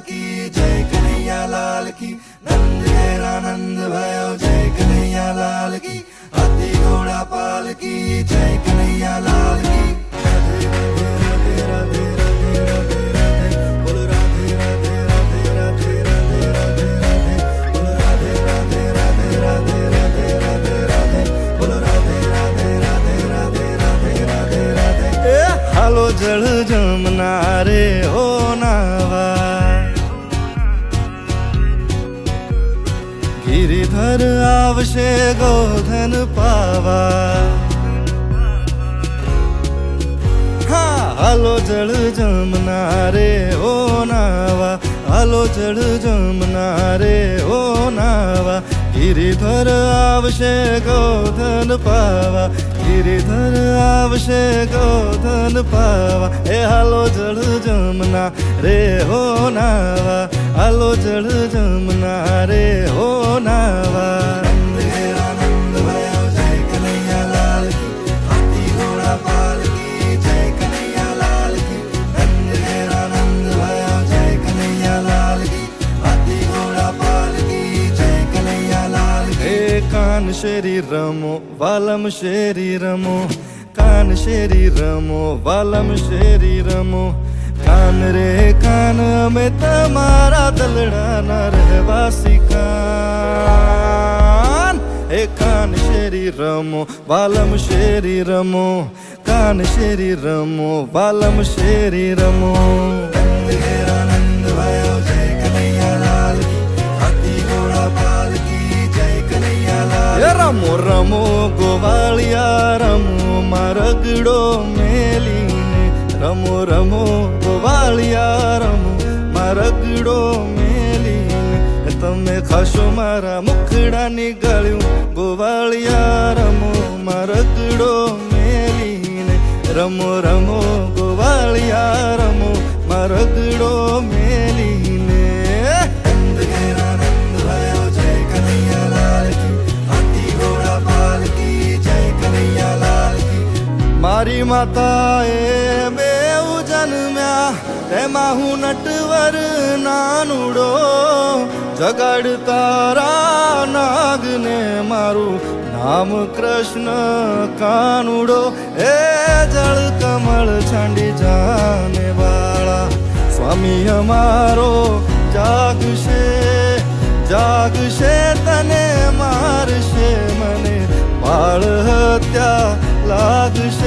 की जय कन्हैया लाल की नंद घेरा नंद भयो जय कन्हैया लाल की हाथी घोड़ा पाल की जय कन्हैया लाल की राधे राधे राधे राधे राधे राधे बोलो राधे राधे राधे राधे राधे राधे राधे बोलो राधे राधे राधे राधे राधे राधे राधे बोलो राधे राधे राधे राधे राधे राधे राधे हालो जल जमुना रे ओ नावा गिरिधर आवशे गोधन पावा हालो जल जमुना रे ओ नावा हालो जल जमुना रे ओ नावा गिरिधर आवशे गोधन पावा गिरिधर आवशे गोधन पावा ए हालो जल जमुना रे हो नावा हालो जल जमुना रे हो नावा नंद घेरा नंद भयो जय कन्हैया लाल की हाथी घोड़ा पाल की जय कन्हैया लाल की नंद घेरा नंद भयो जय कन्हैया लाल की हाथी घोड़ा पाल की जय कन्हैया लाल की कान शेरी रमो वालम शेरी रमो कान शेरी रमो वालम शेरी रमो कान रे कान में तमारा दलड़ाना रहवासी कान ए कान शेरी रमो वालम शेरी रमो कान शेरी रमो वालम शेरी रमो नंद घेरा नंद भयो जय कन्हैया लाल की हाथी घोड़ा पाल की जय कन्हैया लाल रमो रमो गोवालिया रमो मारगड़ो मेलीने रमो रमो गोवालिया रमो मारगड़ो मेलीने तमे खाशो मारा मुखड़ानी गळ्યું गोवालिया रमो मारगड़ो मेलीने रमो रमो गोवालिया रमो मारगड़ो मेलीने नंद घेरा नंद भयो जय कन्हैया लाल की हाथी घोड़ा पाल की जय कन्हैया लाल की मारी माताए बेऊ जन्म्या तेमां हूँ नटवर नानुडो जगाड़तारा नागने मारू नाम कृष्ण कानुडो ए जल कमल छांडी जाने वाला स्वामी हमारो जागशे जागशे तने मारशे मने बाळ हत्या लागशे